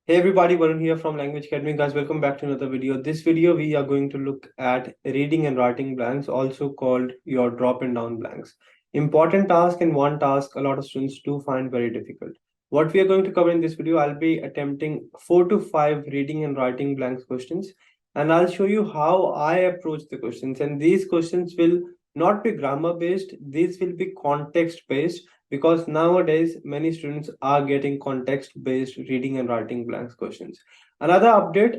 Hey everybody, Varun here from Language Academy. Guys, welcome back to another video. This video, we are going to look at reading and writing blanks, also called your drop and down blanks. Important task and one task a lot of students do find very difficult. What we are going to cover in this video, I'll be attempting 4 to 5 reading and writing blanks questions, and I'll show you how I approach the questions. And these questions will not be grammar based, these will be context based, because nowadays many students are getting context based reading and writing blanks questions. Another update,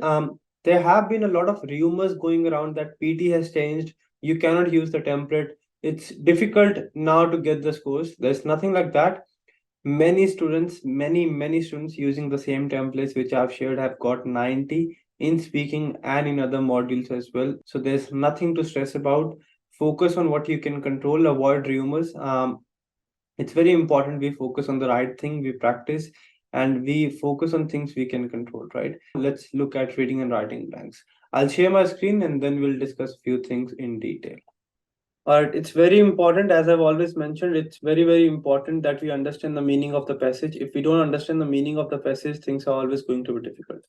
there have been a lot of rumors going around that PT has changed, you cannot use the template, it's difficult now to get the scores. There's nothing like that. Many students using the same templates which I've shared have got 90 in speaking and in other modules as well, so there's nothing to stress about. Focus on what you can control, avoid rumors. It's very important we focus on the right thing, we practice, and we focus on things we can control, right? Let's look at reading and writing blanks. I'll share my screen and then we'll discuss a few things in detail. All right, it's very important, as I've always mentioned, it's very important that we understand the meaning of the passage. If we don't understand the meaning of the passage, things are always going to be difficult.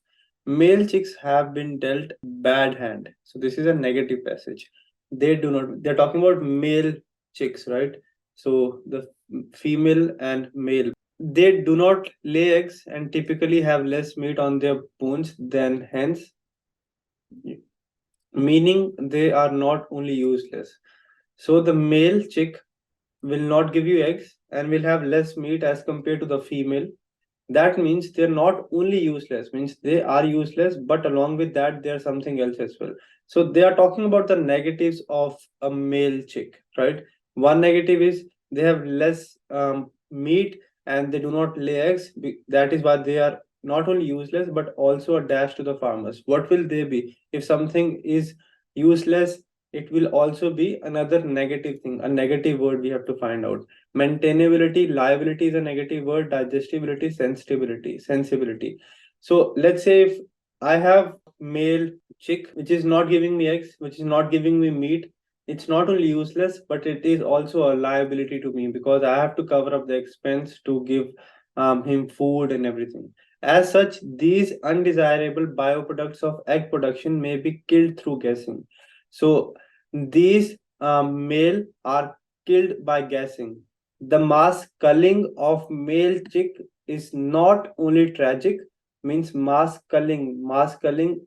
Male chicks have been dealt bad hand. So this is a negative passage. They do not, they're talking about male chicks, right? So the female and male, they do not lay eggs and typically have less meat on their bones than hens, meaning they are not only useless. So the male chick will not give you eggs and will have less meat as compared to the female. That means they're not only useless, means they are useless, but along with that, there's something else as well. So they are talking about the negatives of a male chick, right? One negative is they have less meat and they do not lay eggs. That is why they are not only useless, but also a dash to the farmers. What will they be? If something is useless, it will also be another negative thing, a negative word we have to find out. Maintainability, liability is a negative word, digestibility, sensibility. So let's say if I have male chick which is not giving me eggs, which is not giving me meat, it's not only useless, but it is also a liability to me because I have to cover up the expense to give him food and everything. As such, these undesirable bioproducts of egg production may be killed through gassing. So these male are killed by gassing. The mass culling of male chick is not only tragic, means mass culling.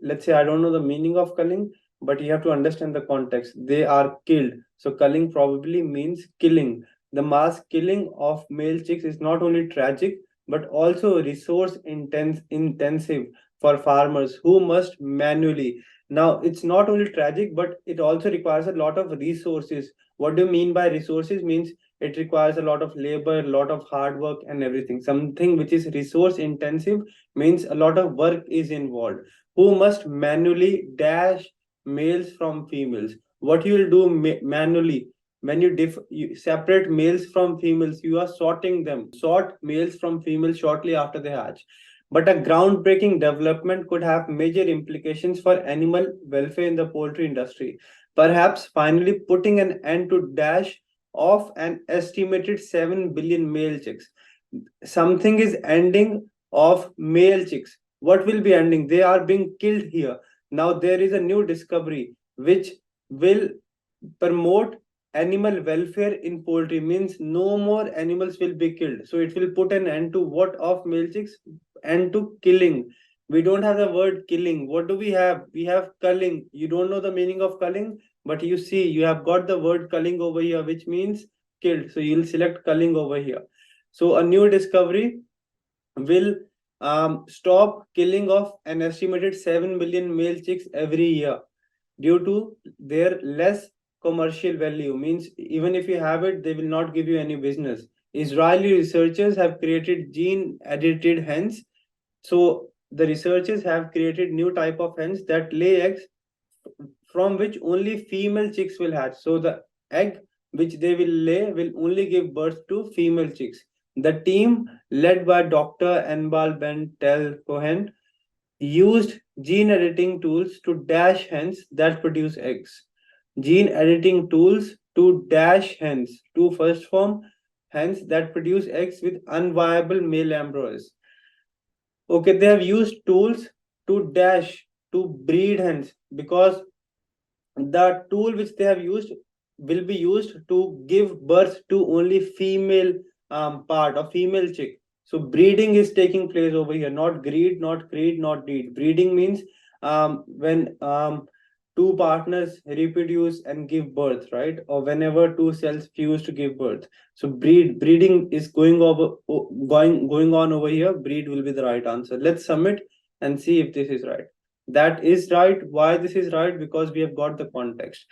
Let's say I don't know the meaning of culling, but you have to understand the context. They are killed. So culling probably means killing. The mass killing of male chicks is not only tragic, but also resource intensive for farmers who must manually. Now, it's not only tragic, but it also requires a lot of resources. What do you mean by resources? Means it requires a lot of labor, a lot of hard work and everything. Something which is resource intensive means a lot of work is involved. Who must manually dash males from females? What you will do manually, when you separate males from females, you are sorting them. Sort males from females shortly after they hatch. But a groundbreaking development could have major implications for animal welfare in the poultry industry, perhaps finally putting an end to dash of an estimated 7 billion male chicks. Something is ending of male chicks. What will be ending? They are being killed here. Now there is a new discovery which will promote animal welfare in poultry, means no more animals will be killed. So it will put an end to what of male chicks? End to killing. We don't have the word killing. What do we have? We have culling. You don't know the meaning of culling, but you see you have got the word culling over here, which means killed. So you'll select culling over here. So a new discovery will stop killing of an estimated 7 billion male chicks every year due to their less commercial value. Means even if you have it, they will not give you any business. Israeli researchers have created gene edited hens. So the researchers have created new type of hens that lay eggs from which only female chicks will hatch. So the egg which they will lay will only give birth to female chicks. The team led by Dr. 𝗙𝗿𝗵𝗹 used gene editing tools to dash hens that produce eggs. Gene editing tools to dash hens, to first form hens that produce eggs with unviable male embryos. Okay, they have used tools to dash to breed hens, because the tool which they have used will be used to give birth to only female part or female chick. So breeding is taking place over here, not greed, not creed, not deed. Breeding means when two partners reproduce and give birth, right? Or whenever two cells fuse to give birth. So breeding is going on over here. Breed will be the right answer. Let's submit and see if this is right. That is right. Why this is right? Because we have got the context.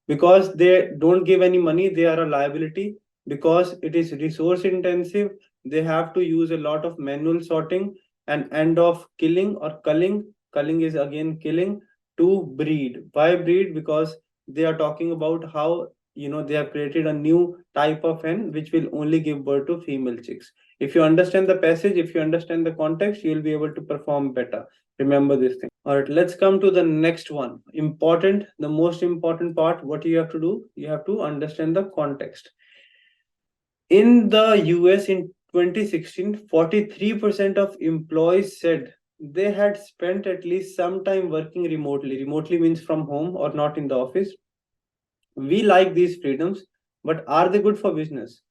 Because they don't give any money, they are a liability. Because it is resource intensive, they have to use a lot of manual sorting and end of killing or culling. Culling is again killing to breed. Why breed? Because they are talking about how, they have created a new type of hen which will only give birth to female chicks. If you understand the passage, if you understand the context, you will be able to perform better. Remember this thing. All right, let's come to the next one. Important, the most important part. What you have to do, you have to understand the context. In the US in 2016, 43% of employees said they had spent at least some time working remotely. Remotely means from home or not in the office. We like these freedoms, but are they good for business?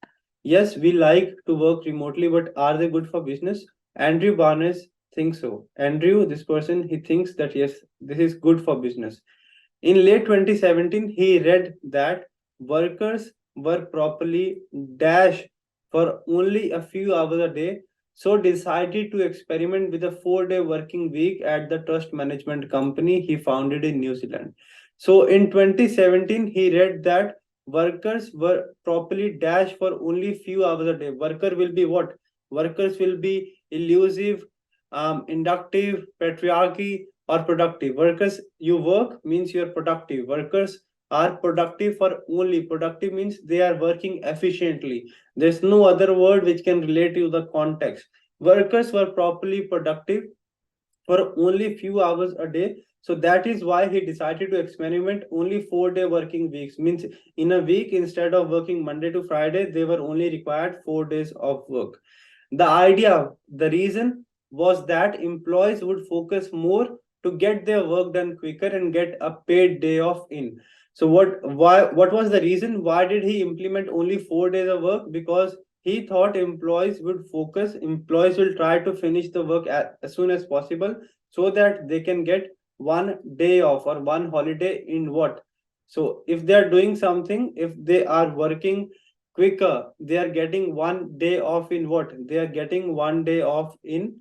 Yes, we like to work remotely, but are they good for business? Andrew Barnes thinks so. Andrew, this person, he thinks that yes, this is good for business. In late 2017, he read that workers were properly dashed for only a few hours a day, so decided to experiment with a 4-day working week at the trust management company he founded in New Zealand. So in 2017, he read that workers were properly dashed for only few hours a day. Worker will be what? Workers will be elusive, inductive, patriarchy, or productive. Workers, you work means you're productive. Workers are productive for only. Productive means they are working efficiently. There's no other word which can relate to the context. Workers were properly productive for only few hours a day. So that is why he decided to experiment only 4-day working weeks. Means in a week, instead of working Monday to Friday, they were only required 4 days of work. The idea, the reason was that employees would focus more to get their work done quicker and get a paid day off in. So what was the reason? Why did he implement only 4 days of work? Because he thought employees would focus, employees will try to finish the work as soon as possible so that they can get 1 day off or one holiday in what? So if they are doing something, if they are working quicker, they are getting 1 day off in what? They are getting 1 day off in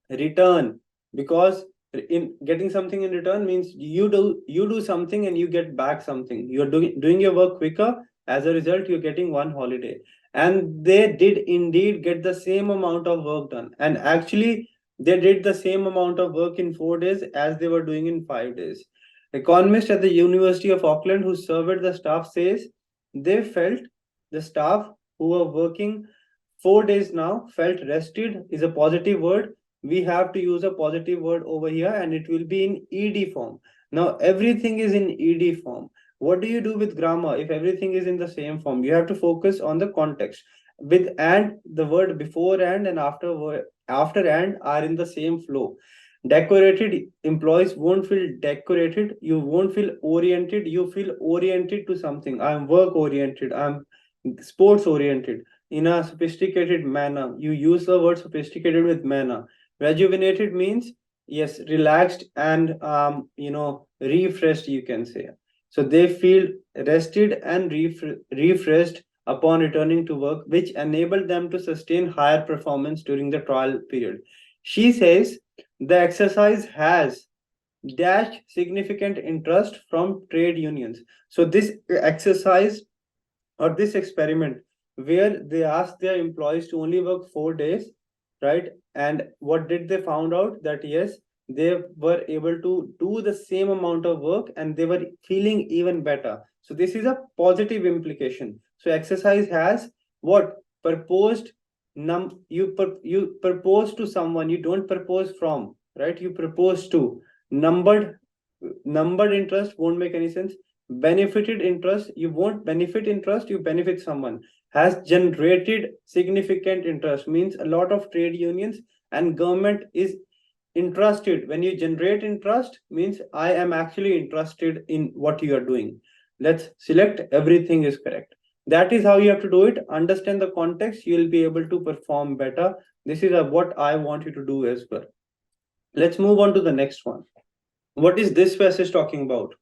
return. Because in getting something in return means you do something and you get back something. You're doing your work quicker. As a result, you're getting one holiday. And they did indeed get the same amount of work done. And actually, they did the same amount of work in 4 days as they were doing in 5 days. Economist at the University of Auckland who surveyed the staff says they felt, the staff who were working 4 days now felt rested is a positive word. We have to use a positive word over here and it will be in ed form. Now everything is in ed form. What do you do with grammar if everything is in the same form? You have to focus on the context. With and, the word before and after and are in the same flow. Decorated employees won't feel decorated. You won't feel oriented. You feel oriented to something. I'm work oriented. I'm sports oriented in a sophisticated manner. You use the word sophisticated with manner. Rejuvenated means yes, relaxed and refreshed, you can say. So they feel rested and refreshed upon returning to work, which enabled them to sustain higher performance during the trial period. She says the exercise has dash significant interest from trade unions. So this exercise or this experiment where they asked their employees to only work 4 days, right? And what did they found out? That yes, they were able to do the same amount of work and they were feeling even better. So this is a positive implication. So exercise has what? Proposed you propose to someone, you don't propose from, right? You propose to. Numbered interest won't make any sense. Benefited interest, you won't benefit interest, you benefit someone. Has generated significant interest means a lot of trade unions and government is interested. When you generate interest, means I am actually interested in what you are doing. Let's select everything is correct. That is how you have to do it. Understand the context, you will be able to perform better. This is what I want you to do as well. Let's move on to the next one. What is this passage talking about?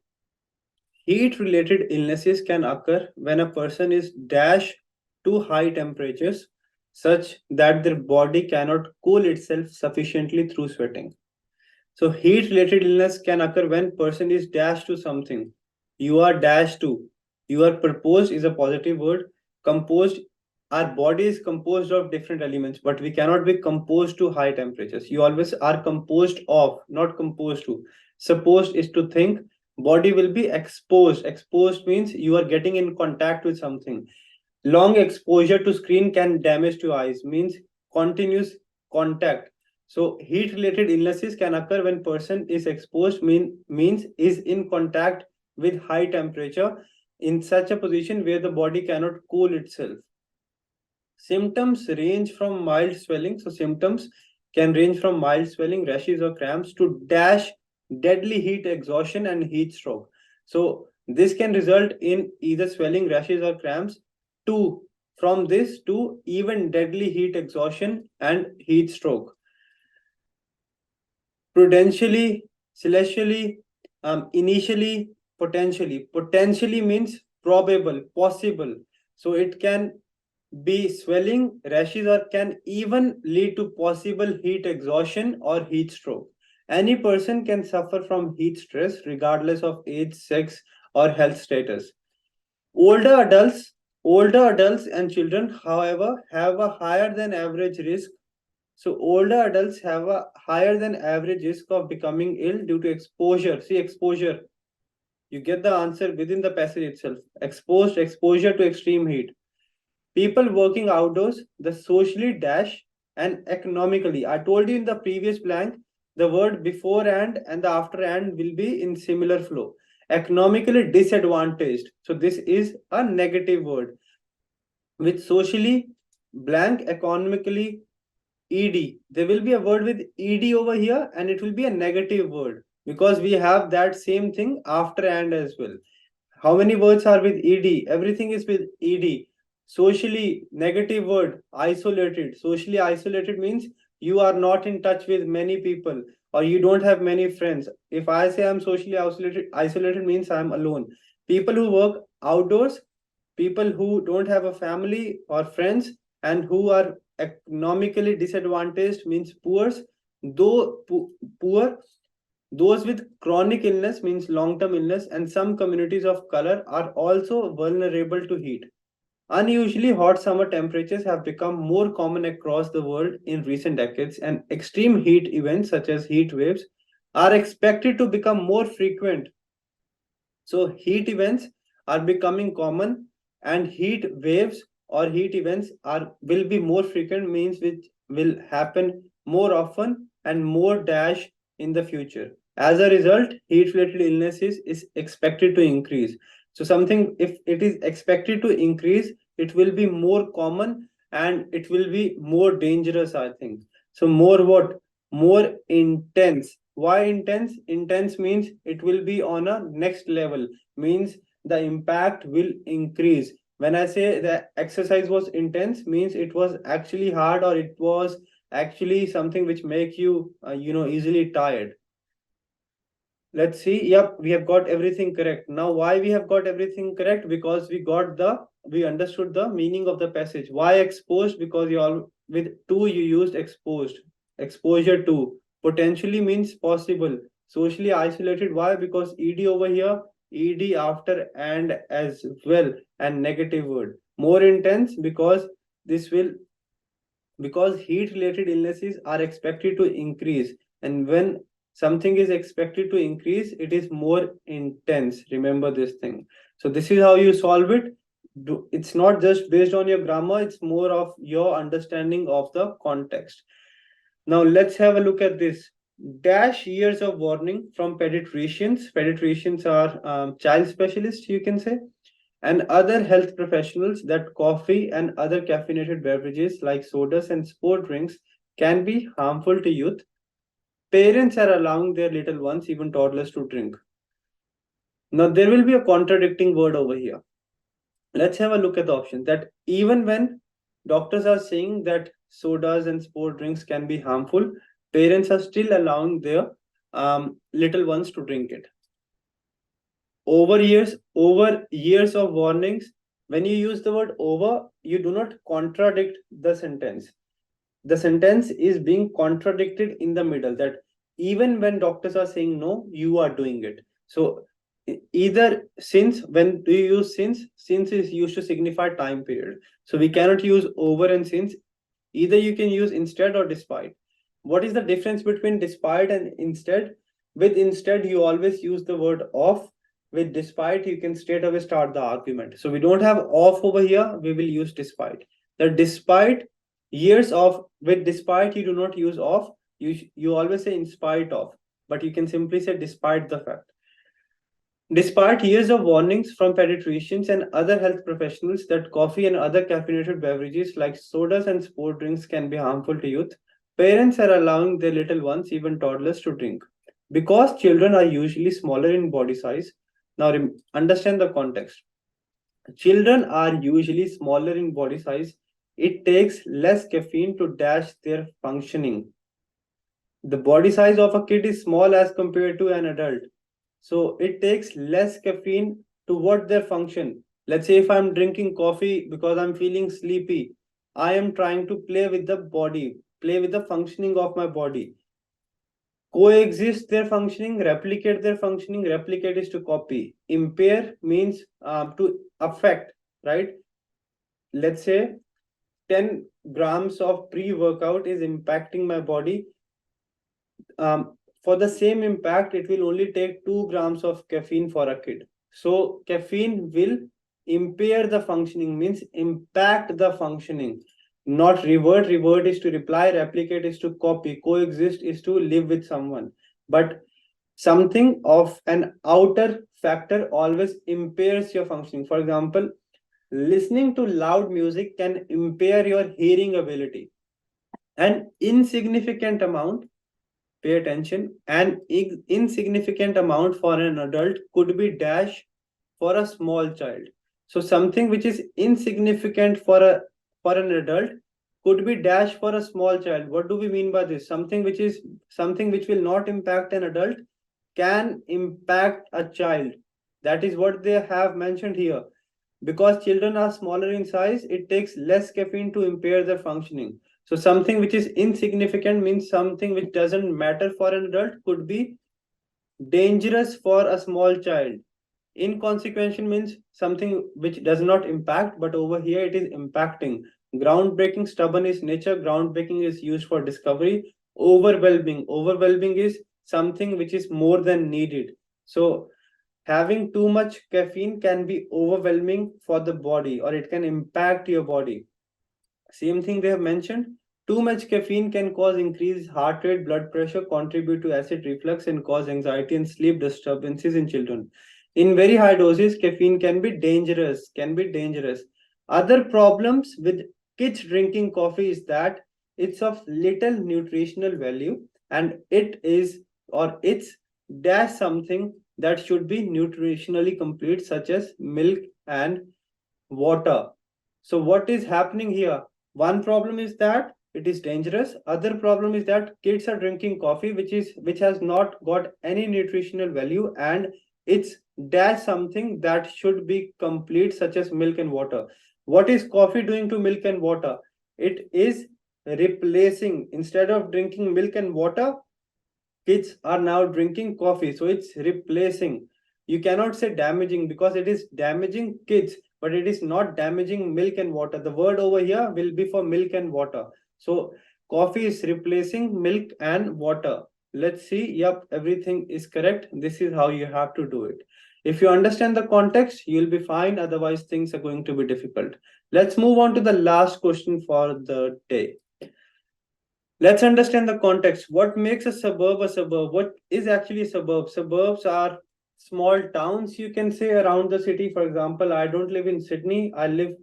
Heat related illnesses can occur when a person is dash to high temperatures such that their body cannot cool itself sufficiently through sweating. So heat related illness can occur when person is dash to something. You are dash to. You are proposed is a positive word. Composed, our body is composed of different elements, but we cannot be composed to high temperatures. You always are composed of, not composed to. Supposed is to think. Body will be exposed. Exposed means you are getting in contact with something. Long exposure to screen can damage to eyes, means continuous contact. So heat related illnesses can occur when person is exposed, means is in contact with high temperature in such a position where the body cannot cool itself. Symptoms range from mild swelling. So symptoms can range from mild swelling, rashes or cramps to dash deadly heat exhaustion and heat stroke. So this can result in either swelling, rashes or cramps to from this to even deadly heat exhaustion and heat stroke. Prudentially, celestially, initially, potentially. Potentially means probable, possible. So it can be swelling, rashes, or can even lead to possible heat exhaustion or heat stroke. Any person can suffer from heat stress regardless of age, sex, or health status. Older adults and children, however, have a higher than average risk. So older adults have a higher than average risk of becoming ill due to exposure. See, exposure. You get the answer within the passage itself. Exposure to extreme heat. People working outdoors, the socially dash and economically. I told you in the previous blank, the word before and the after and will be in similar flow. Economically disadvantaged. So this is a negative word. With socially blank, economically ed. There will be a word with ed over here and it will be a negative word because we have that same thing after and as well. How many words are with ed? Everything is with ed. Socially, negative word, isolated. Socially isolated means you are not in touch with many people or you don't have many friends. If I say I'm socially isolated means I'm alone. People who work outdoors, people who don't have a family or friends and who are economically disadvantaged means poor. Though poor, those with chronic illness means long-term illness, and some communities of color are also vulnerable to heat. Unusually hot summer temperatures have become more common across the world in recent decades, and extreme heat events such as heat waves are expected to become more frequent. So heat events are becoming common, and heat waves or heat events will be more frequent, means which will happen more often and more dash in the future. As a result, heat related illnesses is expected to increase. So something, if it is expected to increase, it will be more common and it will be more dangerous, I think. So more what? More intense. Why intense? Intense means it will be on a next level, means the impact will increase. When I say the exercise was intense, means it was actually hard or it was actually something which make you easily tired. Let's see. Yep, we have got everything correct. Now why we have got everything correct? Because we understood the meaning of the passage. Why exposed? Because you all with to you used exposed. Exposure to. Potentially means possible. Socially isolated. Why? Because ed over here, ed after and as well, and negative word. More intense because heat related illnesses are expected to increase, and when something is expected to increase, it is more intense. Remember this thing. So this is how you solve it. It's not just based on your grammar, it's more of your understanding of the context. Now let's have a look at this. Dash years of warning from pediatricians. Pediatricians are child specialists, you can say, and other health professionals that coffee and other caffeinated beverages like sodas and sport drinks can be harmful to youth. Parents are allowing their little ones, even toddlers, to drink. Now, there will be a contradicting word over here. Let's have a look at the option that even when doctors are saying that sodas and sport drinks can be harmful, parents are still allowing their little ones to drink it. Over years of warnings, when you use the word over, you do not contradict the sentence. The sentence is being contradicted in the middle, that even when doctors are saying no, you are doing it. So either since, when do you use since is used to signify time period, so we cannot use over and since. Either you can use instead or despite. What is the difference between despite and instead? With instead you always use the word of. With despite you can straight away start the argument. So we don't have of over here, we will use despite. The despite years of, with despite you do not use of, you always say in spite of, but you can simply say despite the fact. Despite years of warnings from pediatricians and other health professionals that coffee and other caffeinated beverages like sodas and sport drinks can be harmful to youth, parents are allowing their little ones, even toddlers, to drink. Because children are usually smaller in body size, now understand the context. Children are usually smaller in body size. It takes less caffeine to dash their functioning. The body size of a kid is small as compared to an adult. So it takes less caffeine to what their function. Let's say if I'm drinking coffee because I'm feeling sleepy, I am trying to play with the body, play with the functioning of my body. Coexist their functioning, replicate their functioning. Replicate is to copy. Impair means to affect, right? Let's say 10 grams of pre-workout is impacting my body. For the same impact, it will only take 2 grams of caffeine for a kid. So caffeine will impair the functioning, means impact the functioning, not revert. Revert is to reply, replicate is to copy, coexist is to live with someone. But something of an outer factor always impairs your functioning. For example, listening to loud music can impair your hearing ability. An insignificant amount, pay attention, an insignificant amount for an adult could be dash for a small child. So something which is insignificant for an adult could be dash for a small child. What do we mean by this? Something which will not impact an adult can impact a child. That is what they have mentioned here. Because children are smaller in size, it takes less caffeine to impair their functioning. So something which is insignificant means something which doesn't matter for an adult could be dangerous for a small child. Inconsequential means something which does not impact, but over here it is impacting. Groundbreaking, stubborn is nature. Groundbreaking is used for discovery. Overwhelming is something which is more than needed. So having too much caffeine can be overwhelming for the body, or it can impact your body. Same thing they have mentioned. Too much caffeine can cause increased heart rate, blood pressure, contribute to acid reflux, and cause anxiety and sleep disturbances in children. In very high doses, caffeine can be dangerous. Other problems with kids drinking coffee is that it's of little nutritional value, and it's dash something that should be nutritionally complete, such as milk and water. So what is happening here? One problem is that it is dangerous. Other problem is that kids are drinking coffee which has not got any nutritional value, and it's dash something that should be complete, such as milk and water. What is coffee doing to milk and water? It is replacing. Instead of drinking milk and water, kids are now drinking coffee. So it's replacing. You cannot say damaging, because it is damaging kids, but it is not damaging milk and water. The word over here will be for milk and water. So coffee is replacing milk and water. Let's see. Yep, everything is correct. This is how you have to do it. If you understand the context, you'll be fine. Otherwise, things are going to be difficult. Let's move on to the last question for the day. Let's understand the context. What makes a suburb a suburb? What is actually a suburb? Suburbs are small towns, you can say, around the city. For example, I don't live in Sydney. I live,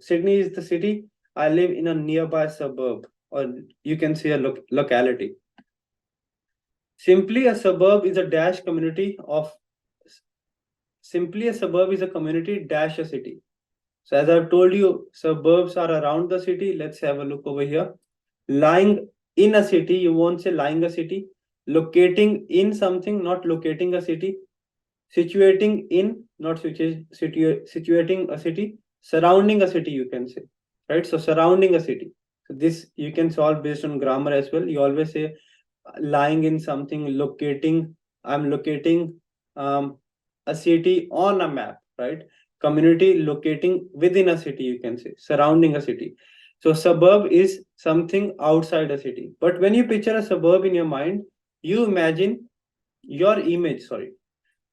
Sydney is the city. I live in a nearby suburb. or you can say a locality. Simply a suburb is a dash community of simply a suburb is a community dash a city. So as I've told you, suburbs are around the city. Let's have a look over here. Lying in a city, you won't say lying a city. Locating in something, not locating a city. Situating in, not situating a city. Surrounding a city, you can say. Right? So surrounding a city. So this you can solve based on grammar as well. You always say lying in something, locating. I'm locating a city on a map, right? Community locating within a city, you can say, surrounding a city. So suburb is something outside a city. But when you picture a suburb in your mind, you imagine your image, sorry.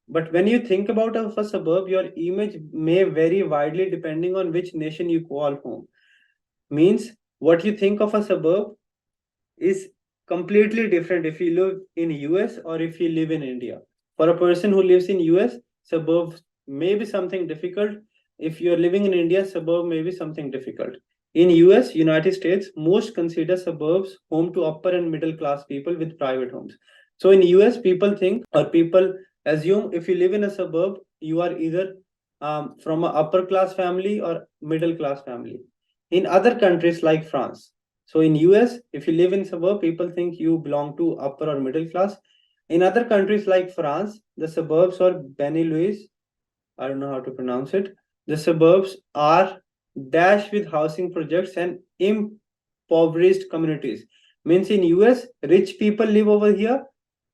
But when you think about a suburb, your image may vary widely depending on which nation you call home. Means what you think of a suburb is completely different if you live in US or if you live in India. For a person who lives in US, suburbs may be something difficult. If you're living in India, suburb may be something difficult. In US, United States, most consider suburbs home to upper and middle class people with private homes. So in US, people think or people assume if you live in a suburb, you are either from an upper class family or middle class family. In other countries like France, so in US, if you live in suburb, people think you belong to upper or middle class. In other countries like France, the suburbs or Benelux, I don't know how to pronounce it. The suburbs are dash with housing projects and impoverished communities. Means in US, rich people live over here,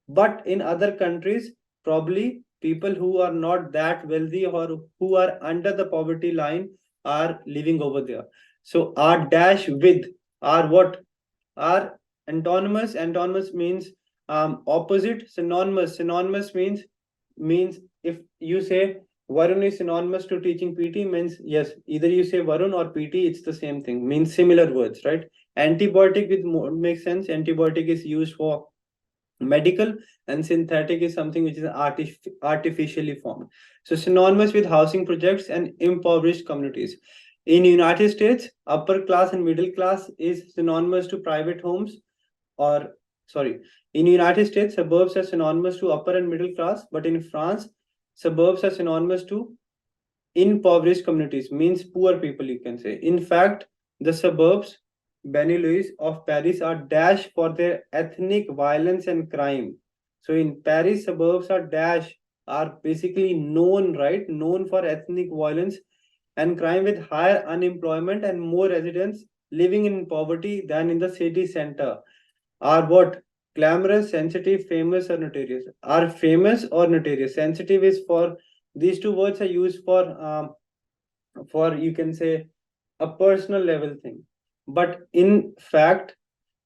but in other countries, probably people who are not that wealthy or who are under the poverty line are living over there. So our dash with are what are antonymous. Antonymous means opposite. Synonymous means if you say Varun is synonymous to teaching PT, means yes, either you say Varun or PT, it's the same thing, means similar words, right? Antibiotic with more makes sense. Antibiotic is used for medical, and synthetic is something which is artificially formed. So synonymous with housing projects and impoverished communities. In United States, upper class and middle class is synonymous to private homes, or sorry, in United States, suburbs are synonymous to upper and middle class, but in France, suburbs are synonymous to impoverished communities, means poor people, you can say. In fact, the suburbs Benelux of Paris are dash for their ethnic violence and crime. So in Paris, suburbs are dash are basically known, right? Known for ethnic violence and crime with higher unemployment and more residents living in poverty than in the city center. Are what? Glamorous, sensitive, famous, or notorious? Are famous or notorious? Sensitive is for these two words are used for you can say a personal level thing. But in fact,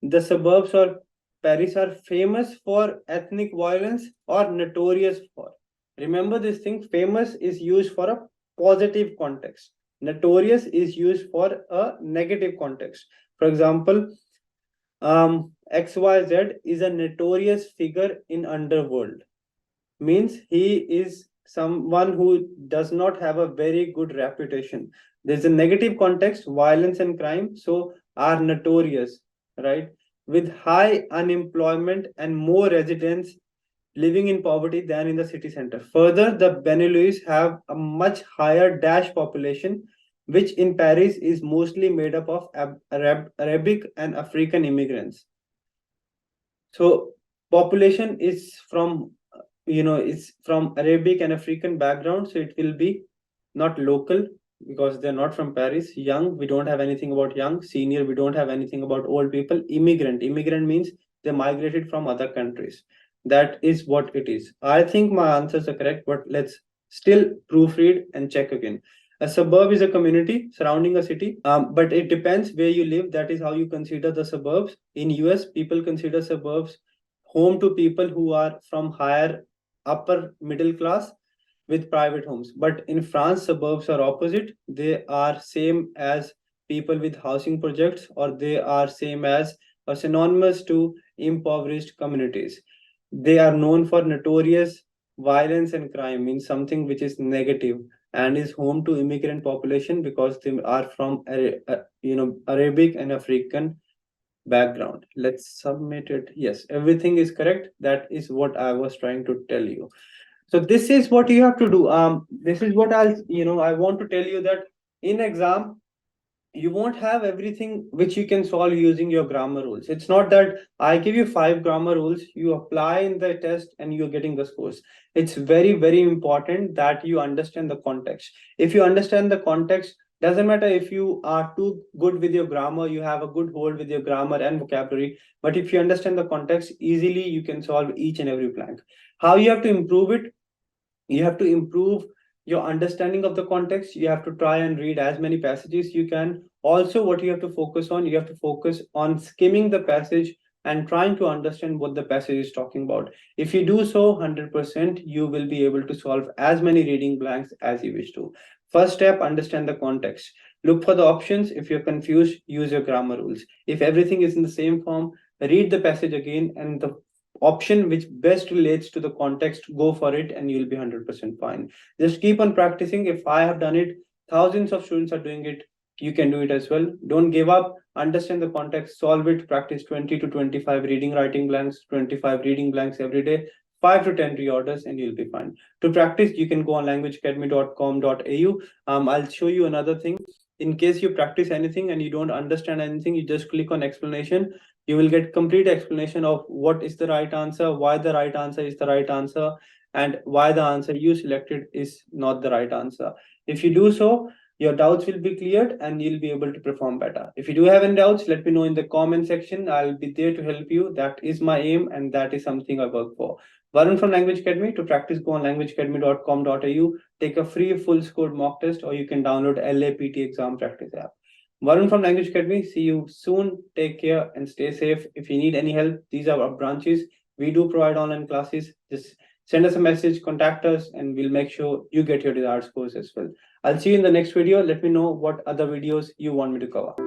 the suburbs or Paris are famous for ethnic violence or notorious for. Remember this thing, famous is used for a positive context. Notorious is used for a negative context. For example, XYZ is a notorious figure in underworld. Means he is someone who does not have a very good reputation. There's a negative context, violence and crime, so are notorious, right? With high unemployment and more residents living in poverty than in the city center. Further, the Benelux have a much higher dash population, which in Paris is mostly made up of Arabic and African immigrants. So population is from it's from Arabic and African background, so it will be not local because they're not from Paris. Young, we don't have anything about young. Senior, we don't have anything about old people. Immigrant means they migrated from other countries. That is what it is. I think my answers are correct, but let's still proofread and check again. A suburb is a community surrounding a city, but it depends where you live. That is how you consider the suburbs. In US, people consider suburbs home to people who are from higher upper middle class with private homes. But in France, suburbs are opposite. They are same as people with housing projects, or they are same as or synonymous to impoverished communities. They are known for notorious violence and crime, means something which is negative, and is home to immigrant population because they are from Arabic and African background. Let's submit it. Yes, everything is correct. That is what I was trying to tell you. So this is what you have to do. This is what I want to tell you, that in exam you won't have everything which you can solve using your grammar rules. It's not that I give you 5 grammar rules, you apply in the test and you're getting the scores. It's very, very important that you understand the context. If you understand the context, doesn't matter if you are too good with your grammar, you have a good hold with your grammar and vocabulary, but if you understand the context, easily you can solve each and every blank. How you have to improve it? You have to improve your understanding of the context. You have to try and read as many passages you can. Also, what you have to focus on, you have to focus on skimming the passage and trying to understand what the passage is talking about. If you do so 100%, you will be able to solve as many reading blanks as you wish to. First step, understand the context. Look for the options. If you're confused, use your grammar rules. If everything is in the same form, read the passage again, and the option which best relates to the context, go for it, and you'll be 100% fine. Just keep on practicing. If I have done it, thousands of students are doing it, you can do it as well. Don't give up. Understand the context, solve it. Practice 20 to 25 reading writing blanks, 25 reading blanks every day, 5 to 10 reorders, and you'll be fine. To practice, you can go on languageacademy.com.au. I'll show you another thing. In case you practice anything and you don't understand anything, you just click on explanation. You will get complete explanation of what is the right answer, why the right answer is the right answer, and why the answer you selected is not the right answer. If you do so, your doubts will be cleared and you'll be able to perform better. If you do have any doubts, let me know in the comment section. I'll be there to help you. That is my aim, and that is something I work for. Varun from Language Academy. To practice, go on languageacademy.com.au. Take a free full score mock test, or you can download LA PTE Exam Practice app. Varun from Language Academy. See you soon. Take care and stay safe. If you need any help, these are our branches. We do provide online classes. Just send us a message, contact us, and we'll make sure you get your desired scores as well. I'll see you in the next video. Let me know what other videos you want me to cover.